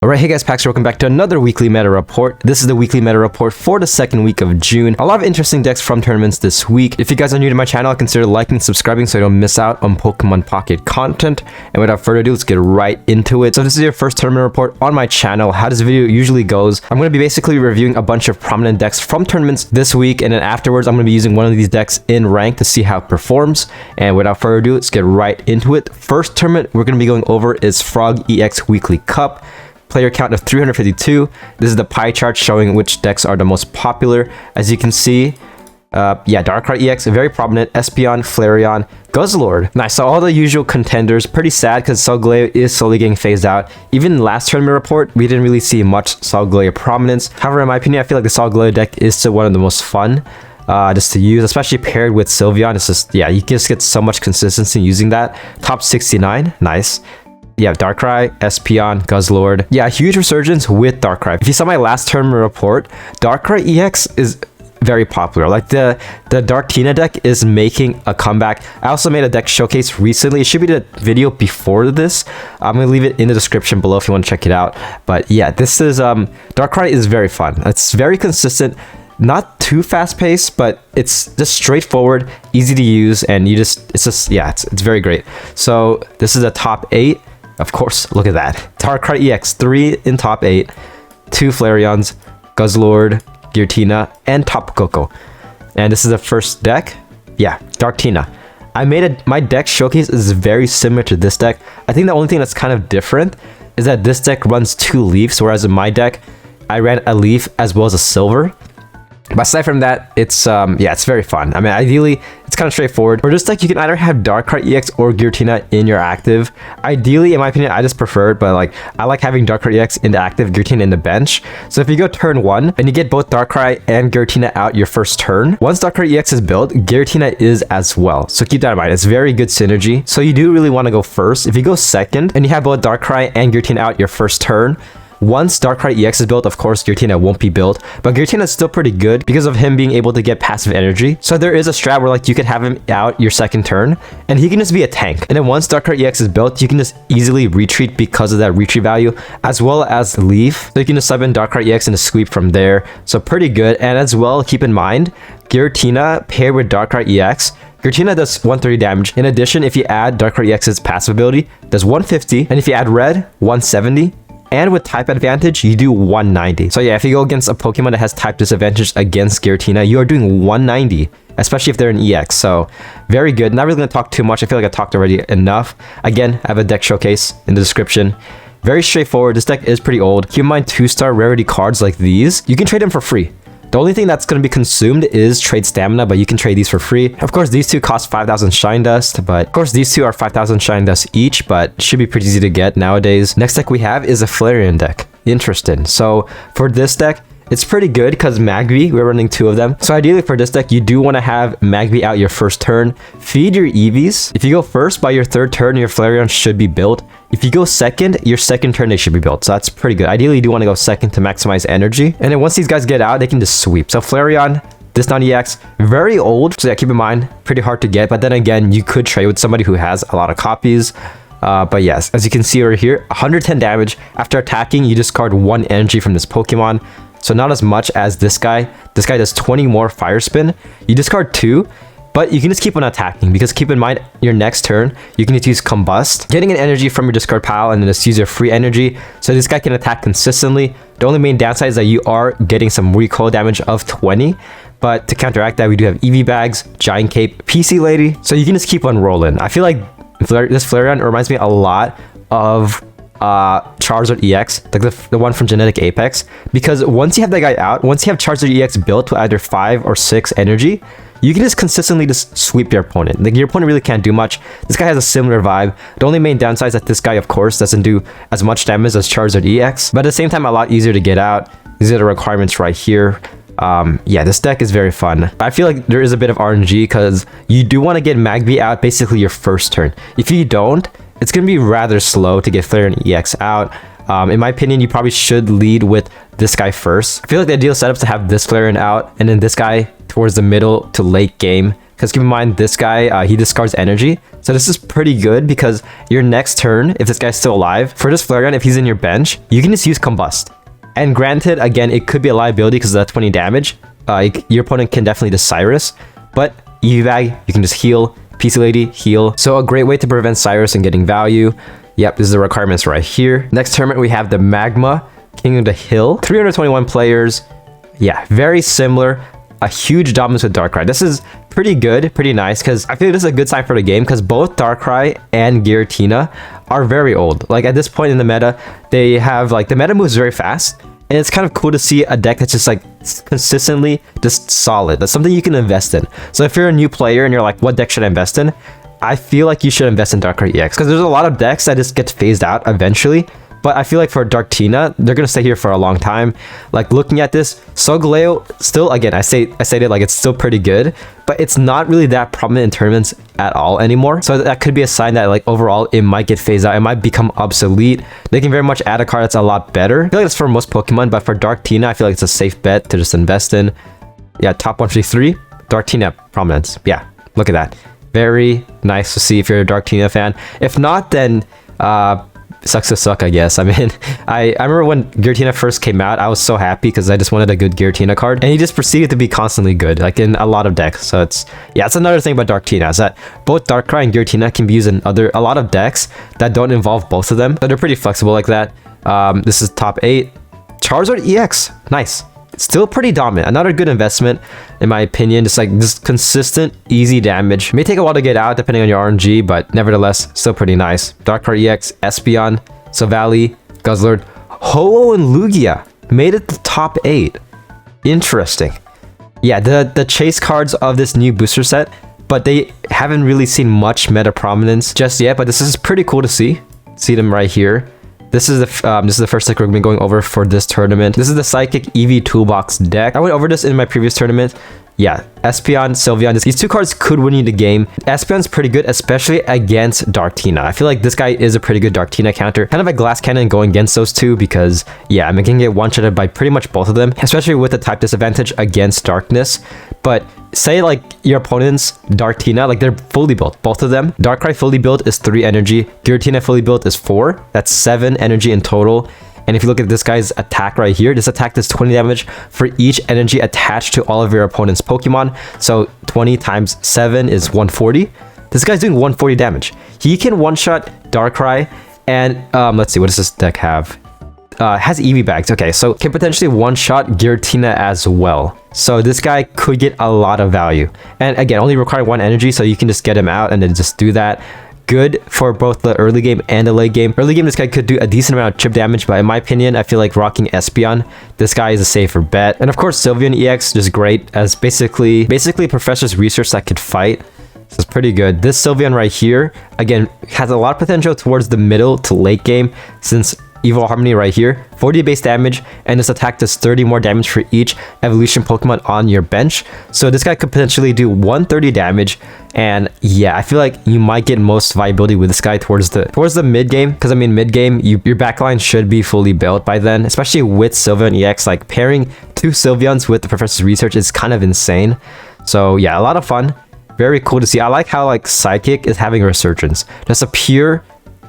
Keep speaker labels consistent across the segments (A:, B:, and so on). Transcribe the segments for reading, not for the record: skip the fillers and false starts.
A: Alright, hey guys, Pax, welcome back to another weekly meta report. This is the weekly meta report for the second week of June. A lot of interesting decks from tournaments this week. If you guys are new to my channel, consider liking and subscribing so you don't miss out on Pokemon Pocket content. And without further ado, let's get right into it. So if this is your first tournament report on my channel, how this video usually goes, I'm going to be basically reviewing a bunch of prominent decks from tournaments this week, and then afterwards I'm going to be using one of these decks in rank to see how it performs. And without further ado, let's get right into it. First tournament we're going to be going over is FrogEX Weekly Cup. Player count of 352. This is the pie chart showing which decks are the most popular. As you can see, Darkrai EX, very prominent, Espeon, Flareon, Guzzlord. Nice, so all the usual contenders. Pretty sad because Solgaleo is slowly getting phased out. Even last tournament report, we didn't really see much Solgaleo prominence. However, in my opinion, I feel like the Solgaleo deck is still one of the most fun just to use, especially paired with Sylveon. It's just, yeah, you just get so much consistency using that. Top 69, nice. Yeah, Darkrai, Espeon, Guzzlord. Yeah, huge resurgence with Darkrai. If you saw my last tournament report, Darkrai EX is very popular. Like the Giratina deck is making a comeback. I also made a deck showcase recently. It should be the video before this. I'm gonna leave it in the description below if you want to check it out. But yeah, this is Darkrai is very fun. It's very consistent. Not too fast paced, but it's just straightforward, easy to use, and it's very great. So this is a top 8. Of course, look at that. Darkrai EX, 3 in top 8, 2 Flareons, Guzzlord, Giratina, and Tapu Koko. And this is the first deck. Yeah, Giratina. My deck showcase is very similar to this deck. I think the only thing that's kind of different is that this deck runs 2 leaves, whereas in my deck, I ran a leaf as well as a silver. But aside from that, it's very fun. I mean, ideally, it's kind of straightforward. For this deck, you can either have Darkrai EX or Giratina in your active. Ideally, in my opinion, I just prefer it, but like I like having Darkrai EX in the active, Giratina in the bench. So if you go turn 1 and you get both Darkrai and Giratina out your first turn, once Darkrai EX is built, Giratina is as well. So keep that in mind. It's very good synergy. So you do really want to go first. If you go second and you have both Darkrai and Giratina out your first turn, once Darkrai EX is built, of course, Giratina won't be built, but Giratina is still pretty good because of him being able to get passive energy. So there is a strat where like you could have him out your second turn, and he can just be a tank. And then once Darkrai EX is built, you can just easily retreat because of that retreat value, as well as leave. So you can just sub in Darkrai EX and just sweep from there. So pretty good. And as well, keep in mind, Giratina paired with Darkrai EX, Giratina does 130 damage. In addition, if you add Darkrai EX's passive ability, does 150, and if you add red, 170. And with type advantage, you do 190. So yeah, if you go against a Pokemon that has type disadvantage against Giratina, you are doing 190, especially if they're an EX. So very good. Not really going to talk too much. I feel like I talked already enough. Again, I have a deck showcase in the description. Very straightforward. This deck is pretty old. Keep in mind 2-star rarity cards like these, you can trade them for free. The only thing that's going to be consumed is trade stamina, but you can trade these for free. Of course, these two cost 5,000 shine dust, but of course, these two are 5,000 shine dust each, but should be pretty easy to get nowadays. Next deck we have is a Flareon deck. Interesting. So for this deck, it's pretty good because Magby, we're running 2 of them. So ideally for this deck, you do want to have Magby out your first turn. Feed your EVs. If you go first, by your third turn, your Flareon should be built. If you go second, your second turn, they should be built. So that's pretty good. Ideally, you do want to go second to maximize energy. And then once these guys get out, they can just sweep. So Flareon, this non-EX, very old. So yeah, keep in mind, pretty hard to get. But then again, you could trade with somebody who has a lot of copies. But yes, as you can see over here, 110 damage. After attacking, you discard 1 energy from this Pokemon. So not as much as this guy. This guy does 20 more Fire Spin. You discard 2. But you can just keep on attacking because keep in mind, your next turn, you can just use Combust, getting an energy from your discard pile and then just use your free energy. So this guy can attack consistently. The only main downside is that you are getting some recoil damage of 20. But to counteract that, we do have EV Bags, Giant Cape, PC Lady. So you can just keep on rolling. I feel like this Flareon reminds me a lot of Charizard EX, like the one from Genetic Apex. Because once you have that guy out, once you have Charizard EX built with either 5 or 6 energy, you can just consistently just sweep your opponent. Like your opponent really can't do much. This guy has a similar vibe. The only main downside is that this guy, of course, doesn't do as much damage as Charizard EX, but at the same time, a lot easier to get out. These are the requirements right here. Yeah, this deck is very fun. I feel like there is a bit of RNG because you do want to get Magby out basically your first turn. If you don't, it's going to be rather slow to get Flareon EX out. In my opinion, you probably should lead with this guy first. I feel like the ideal setup is to have this Flareon out and then this guy towards the middle to late game because keep in mind this guy, he discards energy. So this is pretty good because your next turn, if this guy's still alive, for this Flareon, if he's in your bench, you can just use Combust. And granted, again, it could be a liability because of that 20 damage. Your opponent can definitely just Cyrus, but EV Bag, you can just heal. PC Lady, heal. So a great way to prevent Cyrus and getting value. Yep, this is the requirements right here. Next tournament, we have the Magma King of the Hill. 321 players. Yeah, very similar. A huge dominance with Darkrai. This is pretty good, pretty nice, because I feel this is a good sign for the game, because both Darkrai and Giratina are very old. Like, at this point in the meta, they have, like, the meta moves very fast, and it's kind of cool to see a deck that's just, like, consistently just solid. That's something you can invest in. So if you're a new player and you're like, what deck should I invest in? I feel like you should invest in Darkrai EX, because there's a lot of decks that just get phased out eventually. But I feel like for Darktina, they're going to stay here for a long time. Like, looking at this, Solgaleo, still, again, I say it like it's still pretty good, but it's not really that prominent in tournaments at all anymore. So that could be a sign that, like, overall, it might get phased out. It might become obsolete. They can very much add a card that's a lot better. I feel like it's for most Pokemon, but for Darktina, I feel like it's a safe bet to just invest in. Yeah, top 153, Darktina prominence. Yeah, look at that. Very nice to see if you're a Darktina fan. If not, then sucks to suck, I guess. I mean, I remember when Giratina first came out, I was so happy because I just wanted a good Giratina card, and he just proceeded to be constantly good, like in a lot of decks. So it's another thing about Darktina, is that both Darkrai and Giratina can be used in a lot of decks that don't involve both of them. So they're pretty flexible like that. This is top 8. Charizard EX, nice. Still pretty dominant. Another good investment, in my opinion. Just like this consistent, easy damage. May take a while to get out depending on your RNG, but nevertheless, still pretty nice. Darkrai EX, Espeon, Silvally, Guzzlord, Ho-Oh, and Lugia made it the top 8. Interesting. Yeah, the chase cards of this new booster set, but they haven't really seen much meta prominence just yet. But this is pretty cool to see. See them right here. This is the first deck we're going to be going over for this tournament. This is the Psychic EV Toolbox deck. I went over this in my previous tournament. Yeah, Espeon, Sylveon. These two cards could win you the game. Espeon's pretty good, especially against Darktina. I feel like this guy is a pretty good Darktina counter. Kind of a glass cannon going against those two because, yeah, I mean, can get one-shotted by pretty much both of them, especially with the type disadvantage against Darkness. But say, like, your opponent's Darktina, like, they're fully built, both of them. Darkrai fully built is 3 energy. Giratina fully built is 4. That's 7 energy in total. And if you look at this guy's attack right here, this attack does 20 damage for each energy attached to all of your opponent's Pokemon. So 20 times 7 is 140. This guy's doing 140 damage. He can one-shot Darkrai, and let's see, what does this deck have? Has EV bags. Okay, so can potentially one-shot Giratina as well. So this guy could get a lot of value. And again, only require 1 energy, so you can just get him out and then just do that. Good for both the early game and the late game. Early game, this guy could do a decent amount of chip damage, but in my opinion, I feel like rocking Espeon, this guy is a safer bet. And of course, Sylveon EX, just great as basically Professor's research that could fight. So it's pretty good. This Sylveon right here, again, has a lot of potential towards the middle to late game, since Evo Harmony right here, 40 base damage, and this attack does 30 more damage for each evolution Pokemon on your bench. So this guy could potentially do 130 damage, and yeah, I feel like you might get most viability with this guy towards the mid game, because I mean mid game, your backline should be fully built by then, especially with Sylveon EX. Like, pairing 2 Sylveons with the Professor's Research is kind of insane. So yeah, a lot of fun. Very cool to see. I like how, like, Psychic is having a resurgence. Just a pure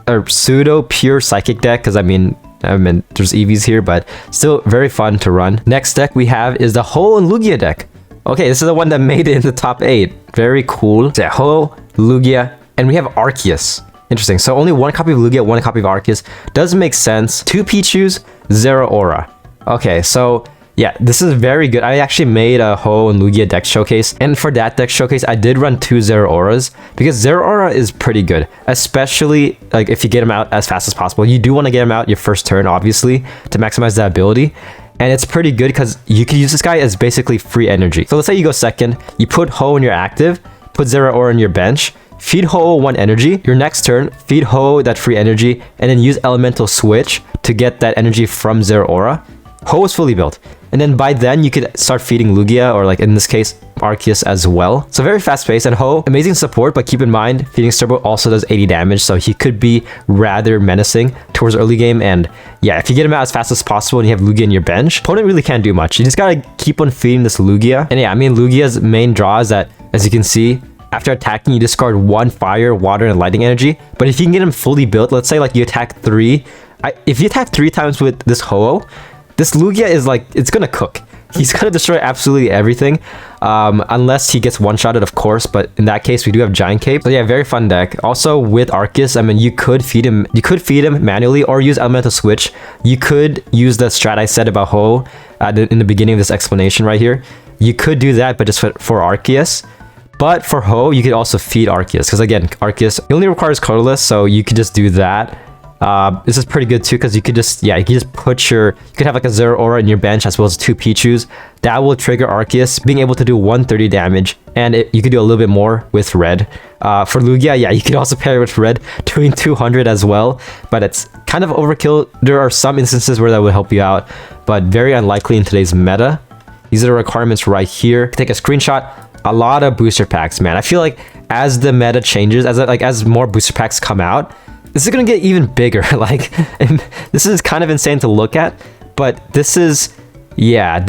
A: or pseudo pure Psychic deck, because I mean there's EVs here, but still very fun to run. Next deck we have is the Ho and Lugia deck. Okay, this is the one that made it in the top 8. Very cool. So Ho, Lugia, and we have Arceus. Interesting. So only 1 copy of Lugia, 1 copy of Arceus. Does make sense. 2 Pichus, 0 Aura. Okay, so yeah, this is very good. I actually made a Ho and Lugia deck showcase, and for that deck showcase, I did run 2 Zero Auras, because Zero Aura is pretty good, especially like if you get them out as fast as possible. You do want to get them out your first turn, obviously, to maximize that ability. And it's pretty good because you can use this guy as basically free energy. So let's say you go second, you put Ho in your active, put Zero Aura in your bench, feed Ho 1 energy. Your next turn, feed Ho that free energy, and then use Elemental Switch to get that energy from Zero Aura. Ho is fully built. And then by then, you could start feeding Lugia, or like in this case, Arceus as well. So very fast paced, and Ho, amazing support, but keep in mind, feeding Sturbo also does 80 damage, so he could be rather menacing towards early game. And yeah, if you get him out as fast as possible and you have Lugia in your bench, opponent really can't do much. You just gotta keep on feeding this Lugia. And yeah, I mean, Lugia's main draw is that as you can see, after attacking, you discard 1 fire, water, and lightning energy. But if you can get him fully built, let's say like you attack 3. If you attack 3 times with this Ho-Oh, this Lugia is like, it's gonna cook. He's gonna destroy absolutely everything, unless he gets one-shotted, of course. But in that case, we do have Giant Cape. So yeah, very fun deck. Also with Arceus, I mean, you could feed him manually or use Elemental Switch. You could use the strat I said about Ho in the beginning of this explanation right here. You could do that, but just for Arceus. But for Ho, you could also feed Arceus, because again, Arceus only requires colorless, so you could just do that. This is pretty good too, because you could just, you could just put you could have like a Zeraora in your bench as well as 2 Pichus. That will trigger Arceus being able to do 130 damage, and you could do a little bit more with red. For Lugia, yeah, you could also pair it with red, doing 200 as well, but it's kind of overkill. There are some instances where that would help you out, but very unlikely in today's meta. These are the requirements right here. Take a screenshot. A lot of booster packs, man. I feel like as the meta changes, as more booster packs come out, this is gonna get even bigger. Like, this is kind of insane to look at, but this is, yeah,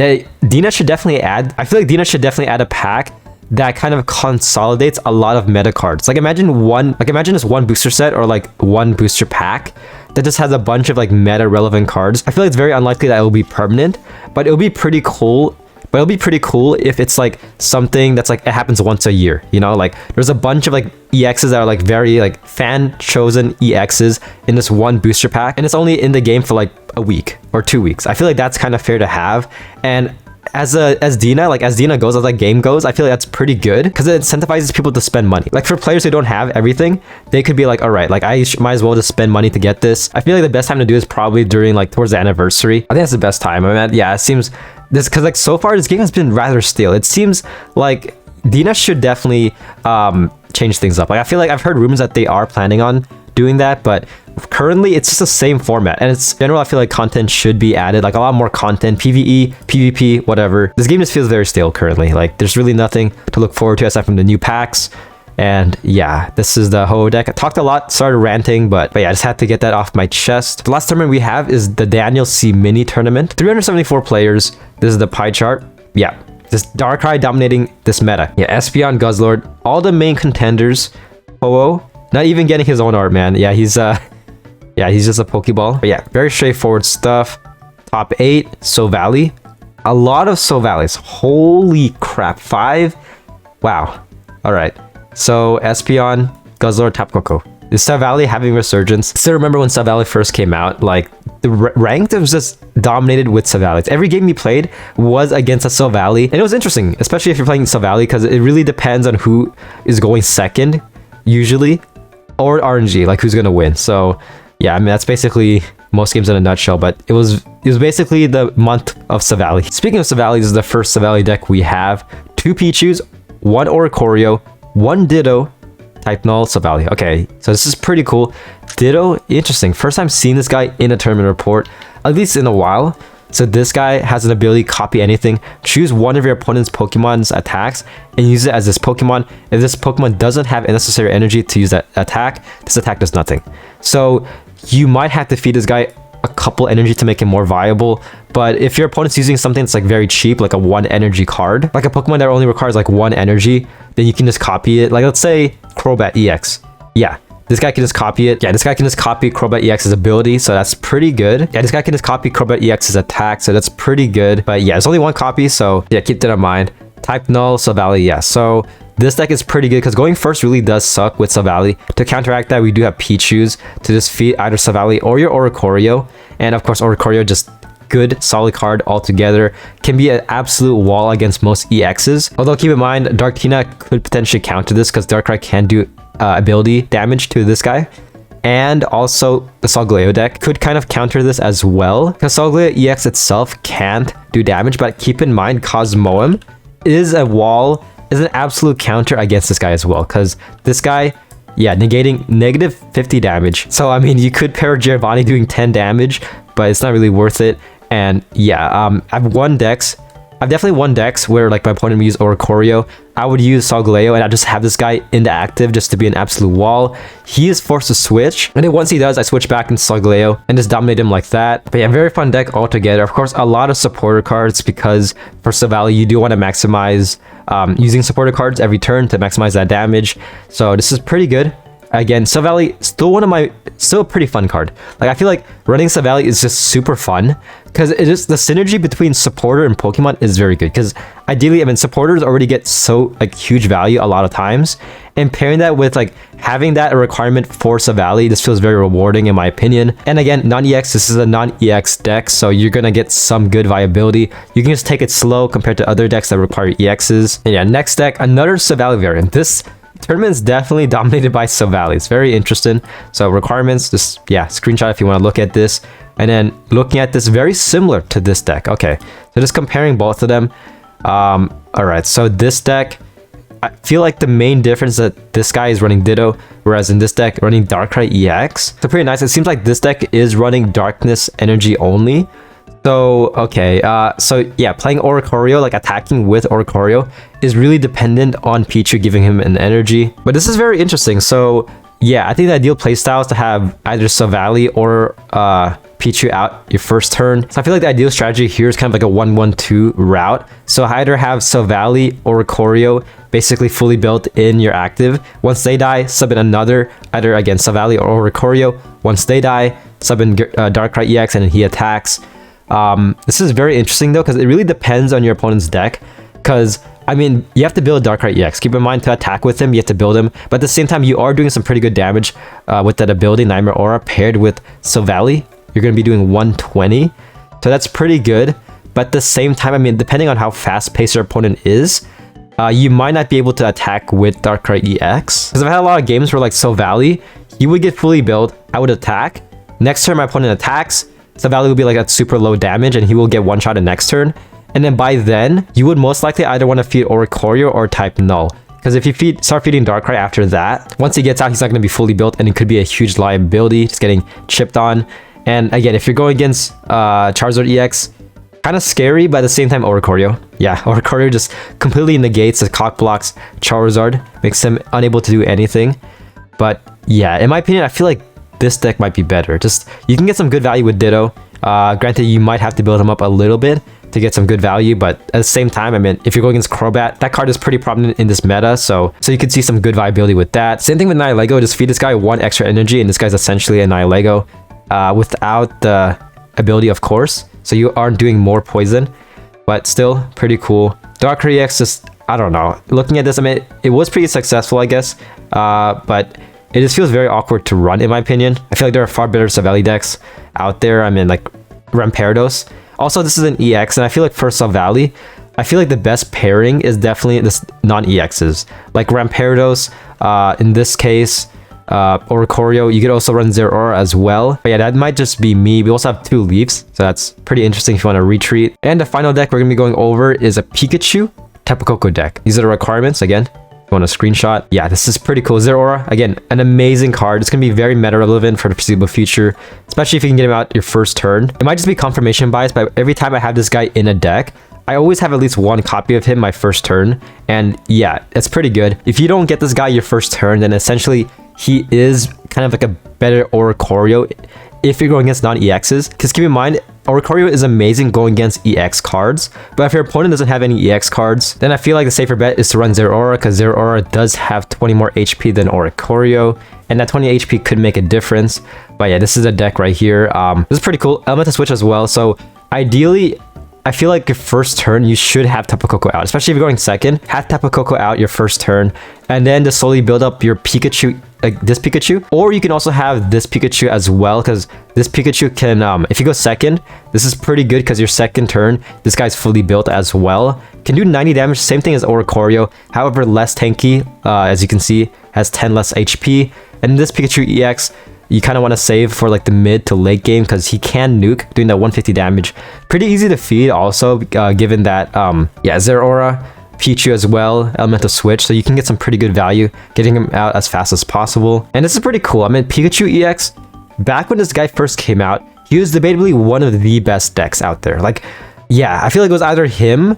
A: Dina should definitely add, I feel like Dina should definitely add a pack that kind of consolidates a lot of meta cards. Like imagine just one booster set or like one booster pack that just has a bunch of like meta relevant cards. I feel like it's very unlikely that it will be permanent, but it'll be pretty cool. But it'll be pretty cool if it's like something that's like, it happens once a year, you know? Like there's a bunch of like EXs that are like very like fan chosen EXs in this one booster pack, and it's only in the game for like a week or 2 weeks. I feel like that's kind of fair to have. And as Dina goes, as like game goes, I feel like that's pretty good because it incentivizes people to spend money. Like for players who don't have everything, they could be like, all right, like I might as well just spend money to get this. I feel like the best time to do is probably during like towards the anniversary. I think that's the best time. I mean, yeah, it seems this, because like so far this game has been rather stale. It seems like Dina should definitely change things up. Like I feel like I've heard rumors that they are planning on doing that, but currently it's just the same format, and it's general. I feel like content should be added, like a lot more content, PvE, PvP, whatever. This game just feels very stale currently. Like there's really nothing to look forward to aside from the new packs. And yeah, this is the Ho deck. I talked a lot, started ranting, but yeah, I just had to get that off my chest. The last tournament we have is the Daniel C Mini Tournament. 374 players. This is the pie chart. Yeah, this Darkrai dominating this meta. Yeah, Espeon, Guzzlord, all the main contenders. Ho-Oh, not even getting his own art, man. Yeah, he's just a Pokeball. But yeah, very straightforward stuff. Top 8, Silvally. A lot of Silvallis. Holy crap, 5. Wow. All right. So Espeon, Guzzlord, Tapu Koko. Is Silvally having resurgence? Still remember when Silvally first came out, like the ranked was just dominated with Silvallis. Every game you played was against a Silvally, and it was interesting, especially if you're playing Silvally, because it really depends on who is going second, usually, or RNG, like who's gonna win. So yeah, I mean that's basically most games in a nutshell, but it was basically the month of Silvally. Speaking of Silvally, this is the first Silvally deck we have. 2 Pichus, 1 Oricorio, 1 Ditto, type null, Silvally. Okay, so this is pretty cool. Ditto, interesting. First time seeing this guy in a tournament report, at least in a while. So this guy has an ability to copy anything. Choose one of your opponent's Pokemon's attacks and use it as this Pokemon. If this Pokemon doesn't have necessary energy to use that attack, this attack does nothing. So you might have to feed this guy a couple energy to make it more viable, but if your opponent's using something that's like very cheap, like a 1 energy card, like a Pokemon that only requires like 1 energy, then you can just copy it. Like let's say CROBAT EX. Yeah, this guy can just copy it. Yeah, this guy can just copy CROBAT EX's ability, so that's pretty good. Yeah, this guy can just copy CROBAT EX's attack, so that's pretty good. But yeah, it's only 1 copy, so yeah, keep that in mind. Type null, Silvally, yeah. So this deck is pretty good because going first really does suck with Silvally. To counteract that, we do have Pichus to just feed either Silvally or your Oricorio. And of course, Oricorio just good, solid card altogether. Can be an absolute wall against most EXs. Although keep in mind, Giratina could potentially counter this because Darkrai can do ability damage to this guy. And also the Solgaleo deck could kind of counter this as well, because Solgaleo EX itself can't do damage, but keep in mind Cosmoem is a wall, is an absolute counter against this guy as well, because this guy, yeah, negating negative 50 damage. So I mean, you could pair Giovanni doing 10 damage, but it's not really worth it. And yeah, I've definitely won decks where like my opponent would use Oricorio. I would use Solgaleo and I just have this guy in the active just to be an absolute wall. He is forced to switch, and then once he does, I switch back into Solgaleo and just dominate him like that. But yeah, very fun deck altogether. Of course, a lot of supporter cards because for Silvally, you do want to maximize using supporter cards every turn to maximize that damage. So this is pretty good. Again, Silvally, still a pretty fun card. Like, I feel like running Silvally is just super fun because it is the synergy between supporter and Pokemon is very good. Because ideally, I mean, supporters already get so like huge value a lot of times, and pairing that with like having that a requirement for Silvally, this feels very rewarding in my opinion. And again, non-EX, this is a non-EX deck, so you're gonna get some good viability. You can just take it slow compared to other decks that require EXs. And yeah, next deck, another Silvally variant. This tournament is definitely dominated by Silvally. It's very interesting. So requirements, just yeah, screenshot if you want to look at this. And then looking at this, very similar to this deck. Okay, so just comparing both of them. All right, so this deck, I feel like the main difference that this guy is running Ditto, whereas in this deck running Darkrai EX. So pretty nice. It seems like this deck is running Darkness Energy only. So, okay, so yeah, playing Oricorio, like attacking with Oricorio, is really dependent on Pichu giving him an energy. But this is very interesting. So, yeah, I think the ideal playstyle is to have either Silvally or Pichu out your first turn. So I feel like the ideal strategy here is kind of like a 1-1-2 route. So either have Silvally or Oricorio basically fully built in your active. Once they die, sub in another, either again Silvally or Oricorio. Once they die, sub in Darkrai EX and then he attacks. This is very interesting though, because it really depends on your opponent's deck. Because I mean, you have to build Darkrai EX. Keep in mind, to attack with him, you have to build him. But at the same time, you are doing some pretty good damage with that ability, Nightmare Aura, paired with Silvally. You're going to be doing 120. So that's pretty good. But at the same time, I mean, depending on how fast-paced your opponent is, you might not be able to attack with Darkrai EX. Because I've had a lot of games where like Silvally, he would get fully built, I would attack. Next turn, my opponent attacks. Silvally will be like at super low damage and he will get one shot in next turn. And then by then, you would most likely either want to feed Oricorio or type Null. Because if you start feeding Darkrai after that, once he gets out, he's not going to be fully built and it could be a huge liability, just getting chipped on. And again, if you're going against Charizard EX, kind of scary, but at the same time, Oricorio. Yeah, Oricorio just completely negates the cock blocks Charizard, makes him unable to do anything. But yeah, in my opinion, I feel like this deck might be better. Just, you can get some good value with Ditto. Granted, you might have to build him up a little bit to get some good value, but at the same time, I mean, if you're going against CROBAT, that card is pretty prominent in this meta, so you could see some good viability with that. Same thing with Nihilego, just feed this guy one extra energy, and this guy's essentially a Nihilego without the ability, of course, so you aren't doing more poison, but still pretty cool. Darkrai EX, just, I don't know, looking at this, I mean, it was pretty successful, I guess, but it just feels very awkward to run, in my opinion. I feel like there are far better Silvally decks out there. I mean, like Rampardos. Also, this is an EX, and I feel like for Silvally, I feel like the best pairing is definitely this non-EXs. Like Rampardos, in this case, Oricorio. You could also run Zeraora as well. But yeah, that might just be me. We also have 2 Leafs, so that's pretty interesting if you want to retreat. And the final deck we're going to be going over is a Pikachu Tapu Koko deck. These are the requirements, again. Want a screenshot? Yeah, this is pretty cool. Zeraora, again, an amazing card. It's gonna be very meta relevant for the foreseeable future, especially if you can get him out your first turn. It might just be confirmation bias, but every time I have this guy in a deck, I always have at least one copy of him my first turn. And yeah, it's pretty good. If you don't get this guy your first turn, then essentially he is kind of like a better Oricorio if you're going against non-EXs. Because keep in mind, Oricorio is amazing going against EX cards, but if your opponent doesn't have any EX cards, then I feel like the safer bet is to run Zeraora, because Zeraora does have 20 more HP than Oricorio, and that 20 HP could make a difference. But yeah, this is a deck right here. This is pretty cool. Elemental Switch as well, so ideally, I feel like your first turn, you should have Tapu Koko out, especially if you're going second. Have Tapu Koko out your first turn, and then just slowly build up your Pikachu, like this Pikachu. Or you can also have this Pikachu as well, because this Pikachu can, if you go second, this is pretty good because your second turn, this guy's fully built as well. Can do 90 damage, same thing as Oricorio, however less tanky, as you can see, has 10 less HP. And this Pikachu EX, you kind of want to save for like the mid to late game because he can nuke, doing that 150 damage. Pretty easy to feed also, given that, yeah, Zeraora, Pichu as well, Elemental Switch, so you can get some pretty good value getting him out as fast as possible. And this is pretty cool. I mean, Pikachu EX, back when this guy first came out, he was debatably one of the best decks out there. Like, yeah, I feel like it was either him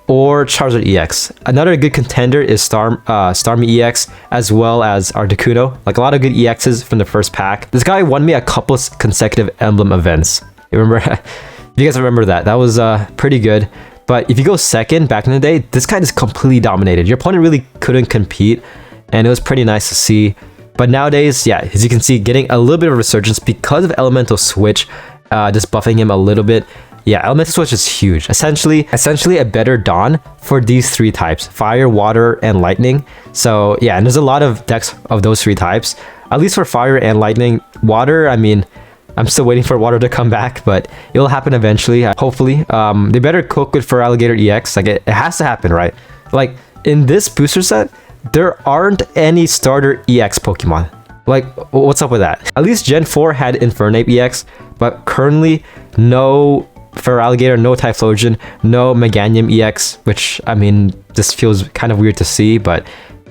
A: or Charizard EX. Another good contender is Starmie EX, as well as Articuno. Like a lot of good EXs from the first pack. This guy won me a couple of consecutive emblem events. You remember? If you guys remember that, that was pretty good. But if you go second back in the day, this guy just completely dominated. Your opponent really couldn't compete, and it was pretty nice to see. But nowadays, yeah, as you can see, getting a little bit of resurgence because of Elemental Switch, just buffing him a little bit. Yeah, Elemental Switch is huge. Essentially a better Dawn for these three types: Fire, Water, and Lightning. So yeah, and there's a lot of decks of those three types. At least for Fire and Lightning. Water, I mean, I'm still waiting for Water to come back, but it'll happen eventually, hopefully. They better cook with Feraligatr EX. Like, it has to happen, right? Like, in this booster set, there aren't any starter EX Pokemon. Like, what's up with that? At least Gen 4 had Infernape EX, but currently, no Feraligatr, no Typhlosion, no Meganium EX, which, I mean, this feels kind of weird to see, but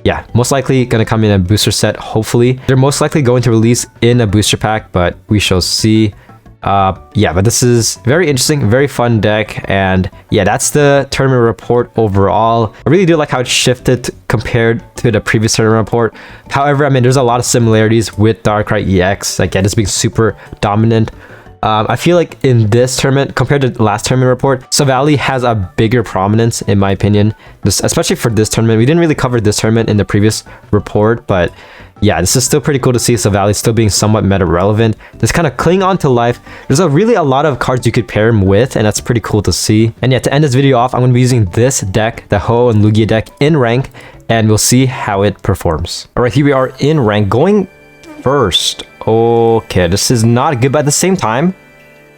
A: yeah, most likely gonna come in a booster set, hopefully. They're most likely going to release in a booster pack, but we shall see. Yeah, but this is very interesting, very fun deck, and yeah, that's the tournament report overall. I really do like how it shifted compared to the previous tournament report. However, I mean, there's a lot of similarities with Darkrai EX, again, just being super dominant. I feel like in this tournament, compared to the last tournament report, Savali has a bigger prominence, in my opinion. Especially for this tournament. We didn't really cover this tournament in the previous report, but yeah, this is still pretty cool to see Savali still being somewhat meta relevant. Just kind of cling on to life. There's really a lot of cards you could pair him with, and that's pretty cool to see. And yeah, to end this video off, I'm going to be using this deck, the Ho and Lugia deck, in rank, and we'll see how it performs. Alright, here we are in rank, going first. Okay, this is not good, but at the same time,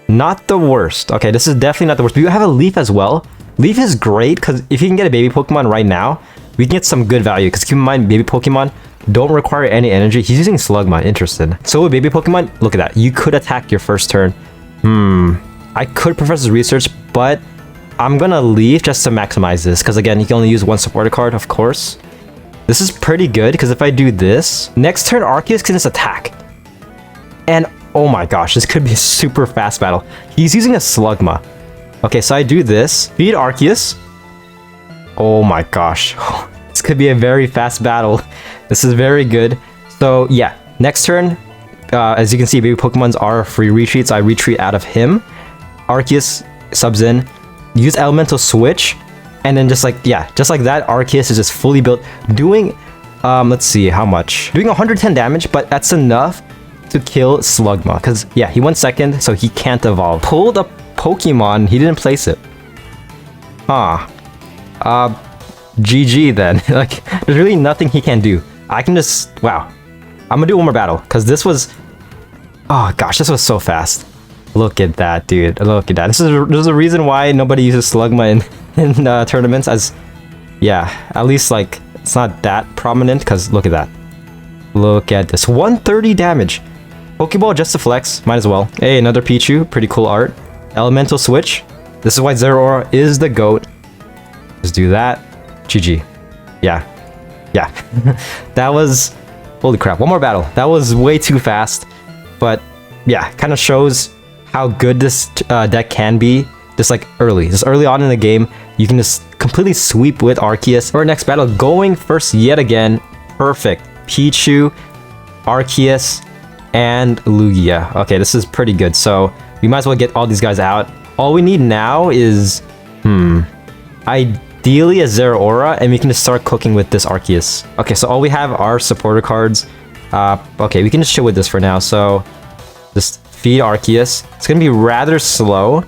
A: not the worst. Okay, this is definitely not the worst. But you have a Leaf as well. Leaf is great because if you can get a baby Pokemon right now, we can get some good value. Because keep in mind, baby Pokemon don't require any energy. He's using Slugma, interesting. So with baby Pokemon, look at that. You could attack your first turn. I could Professor's Research, but I'm gonna Leaf just to maximize this. Because again, you can only use one supporter card, of course. This is pretty good because if I do this, next turn Arceus can just attack. And oh my gosh, this could be a super fast battle. He's using a Slugma. Okay, so I do this. Feed Arceus. Oh my gosh. This could be a very fast battle. This is very good. So yeah, next turn, as you can see, baby Pokemons are free retreats. I retreat out of him. Arceus subs in. Use Elemental Switch. And then just like, yeah, just like that, Arceus is just fully built. Doing, let's see, how much? Doing 110 damage, but that's enough to kill Slugma, because yeah, he went second, so he can't evolve. Pulled a Pokemon, he didn't place it. GG then. Like, there's really nothing he can do. I can just, wow. I'm gonna do one more battle, because this was, oh gosh, this was so fast. Look at that, dude. Look at that. There's a reason why nobody uses Slugma in tournaments, as, yeah, at least like, it's not that prominent, because look at that. Look at this, 130 damage. Pokeball just to flex, might as well. Hey, another Pichu, pretty cool art. Elemental Switch. This is why Zeraora is the GOAT. Just do that. GG. Yeah. Yeah. That was... Holy crap, one more battle. That was way too fast. But yeah, kind of shows how good this deck can be. Just like just early on in the game, you can just completely sweep with Arceus. For our next battle, going first yet again. Perfect. Pichu, Arceus, and Lugia. Okay, this is pretty good. So we might as well get all these guys out. All we need now is, ideally a Zeraora, and we can just start cooking with this Arceus. Okay, so all we have are supporter cards. Okay, we can just chill with this for now. So just feed Arceus. It's gonna be rather slow,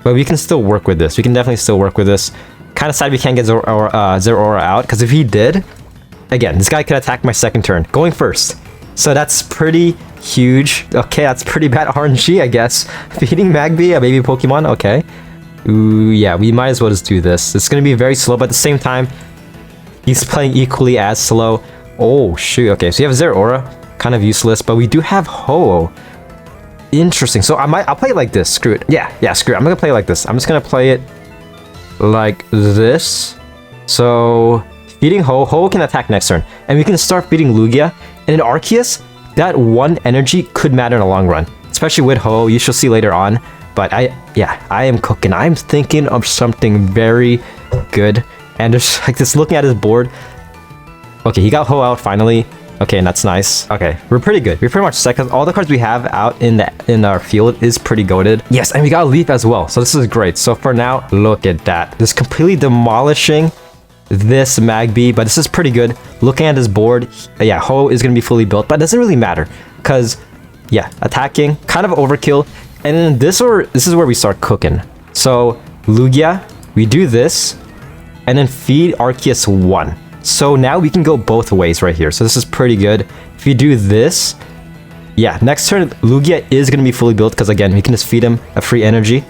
A: but we can still work with this. We can definitely still work with this. Kind of sad we can't get Zeraora out, because if he did, again, this guy could attack my second turn, going first. So that's pretty huge. Okay, that's pretty bad RNG, I guess. Feeding Magby, a baby Pokemon, okay. Ooh, yeah, we might as well just do this. It's gonna be very slow, but at the same time, he's playing equally as slow. Oh, shoot, okay, so you have Zeraora, kind of useless, but we do have Ho-Oh. Interesting, so I'll play it like this, screw it. Yeah, screw it, I'm gonna play it like this. I'm just gonna play it like this. So... feeding Ho can attack next turn, and we can start feeding Lugia. And in Arceus, that one energy could matter in the long run, especially with Ho. You shall see later on. But I am cooking. I'm thinking of something very, good. And just like this, looking at his board. Okay, he got Ho out finally. Okay, and that's nice. Okay, we're pretty good. We're pretty much set because all the cards we have out in our field is pretty goated. Yes, and we got a Leaf as well. So this is great. So for now, look at that. Just completely demolishing this Magby, but this is pretty good. Looking at his board, yeah, Ho is going to be fully built, but it doesn't really matter because, yeah, attacking, kind of overkill. And then this is where we start cooking. So Lugia, we do this, and then feed Arceus 1. So now we can go both ways right here. So this is pretty good. If you do this, yeah, next turn Lugia is going to be fully built because again, we can just feed him a free energy.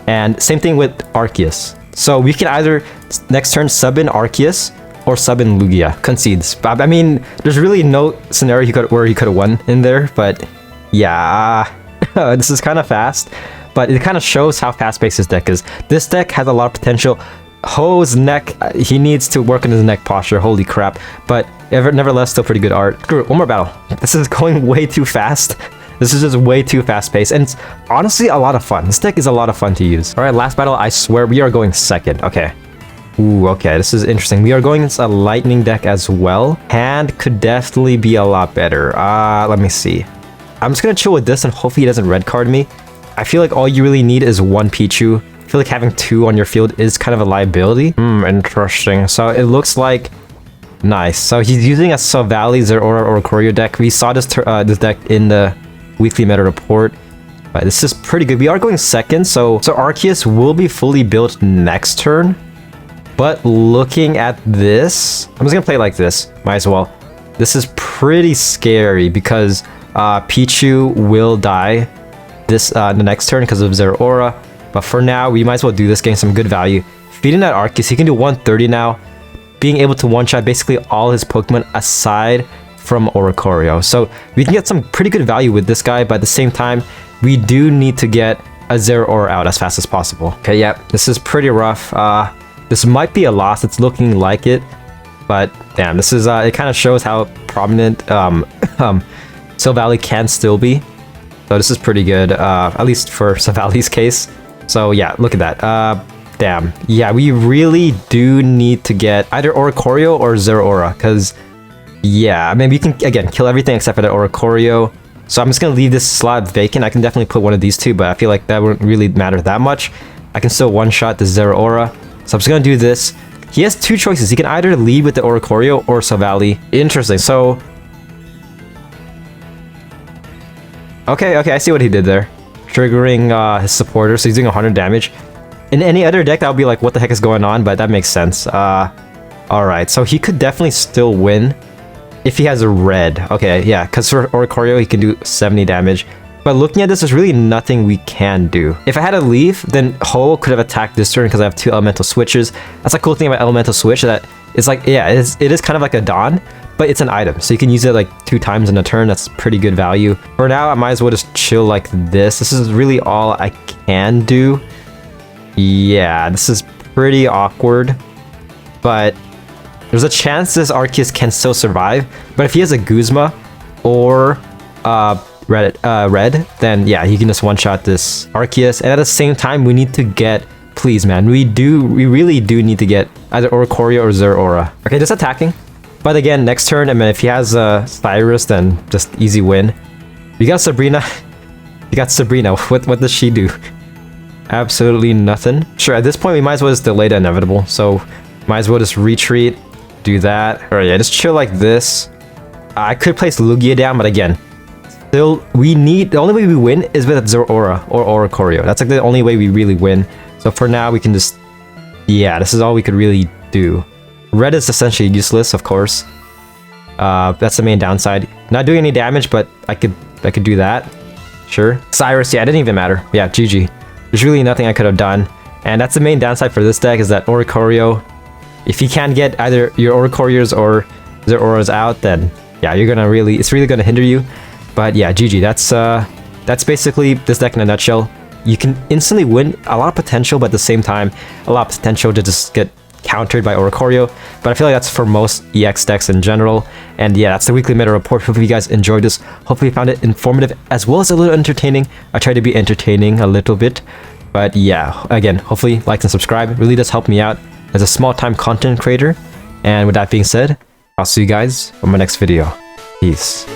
A: And same thing with Arceus. So we can either next turn sub in Arceus or sub in Lugia. Concedes. I mean, there's really no scenario where he could have won in there, but yeah, this is kind of fast. But it kind of shows how fast-paced this deck is. This deck has a lot of potential. Ho's neck, he needs to work on his neck posture, holy crap. But nevertheless, still pretty good art. Screw it, one more battle. This is going way too fast. This is just way too fast-paced, and it's honestly a lot of fun. This deck is a lot of fun to use. All right, last battle, I swear we are going second. Okay. Ooh, okay, this is interesting. We are going against a lightning deck as well. Hand could definitely be a lot better. Let me see. I'm just gonna chill with this and hopefully he doesn't red card me. I feel like all you really need is one Pichu. I feel like having two on your field is kind of a liability. Interesting. So it looks like nice. So he's using a Silvally, Zeraora, or Oricorio deck. We saw this deck in the weekly meta report. This is pretty good. We are going second, so Arceus will be fully built next turn. But looking at this, I'm just gonna play it like this. Might as well. This is pretty scary because Pichu will die the next turn because of Zeraora. But for now, we might as well do this, getting some good value. Feeding that Arceus, he can do 130 now. Being able to one-shot basically all his Pokemon aside from Oricorio. So we can get some pretty good value with this guy, but at the same time, we do need to get a Zeraora out as fast as possible. Okay, yeah, this is pretty rough. This might be a loss. It's looking like it. But damn, this is it kind of shows how prominent Silvally can still be. So this is pretty good, at least for Silvally's case. So yeah, look at that. Damn. Yeah, we really do need to get either Oricorio or Zeraora, because yeah, I mean, we can, again, kill everything except for the Oricorio. So I'm just going to leave this slot vacant. I can definitely put one of these two, but I feel like that wouldn't really matter that much. I can still one-shot the Zeraora. So I'm just going to do this. He has two choices. He can either lead with the Oricorio or Silvally. Interesting. So Okay, I see what he did there. Triggering his supporter, so he's doing 100 damage. In any other deck, that would be like, what the heck is going on? But that makes sense. Alright, so he could definitely still win if he has a red. Okay, yeah, because for Oricorio, he can do 70 damage. But looking at this, there's really nothing we can do. If I had a Leaf, then Ho could have attacked this turn because I have two elemental switches. That's a cool thing about elemental switch, that it's like, yeah, it is kind of like a Dawn, but it's an item, so you can use it like 2 times in a turn. That's pretty good value. For now, I might as well just chill like this. This is really all I can do. Yeah, this is pretty awkward, but there's a chance this Arceus can still survive. But if he has a Guzma or red, then yeah, he can just one-shot this Arceus. And at the same time, we need to get, please man, we really do need to get either Oricorio or Zeraora. Okay, just attacking. But again, next turn, I mean, if he has Cyrus, then just easy win. You got Sabrina. You got Sabrina. What does she do? Absolutely nothing. Sure, at this point, we might as well just delay the inevitable. So, might as well just retreat, do that. Alright, yeah, just chill like this. I could place Lugia down, but again, still, the only way we win is with Zeraora or Oricorio. That's like the only way we really win. So for now, we can just, yeah, this is all we could really do. Red is essentially useless, of course. That's the main downside. Not doing any damage, but I could do that. Sure. Cyrus, yeah, it didn't even matter. Yeah, GG. There's really nothing I could have done. And that's the main downside for this deck, is that Oricorio, if you can't get either your Oricorios or Zeraoras out, then yeah, it's really gonna hinder you. But yeah, GG. That's basically this deck in a nutshell. You can instantly win, a lot of potential, but at the same time, a lot of potential to just get countered by Oricorio. But I feel like that's for most EX decks in general. And yeah, that's the weekly meta report. Hopefully you guys enjoyed this. Hopefully you found it informative as well as a little entertaining. I try to be entertaining a little bit. But yeah, again, hopefully like and subscribe. It really does help me out. as a small-time content creator. And with that being said, I'll see you guys on my next video. Peace.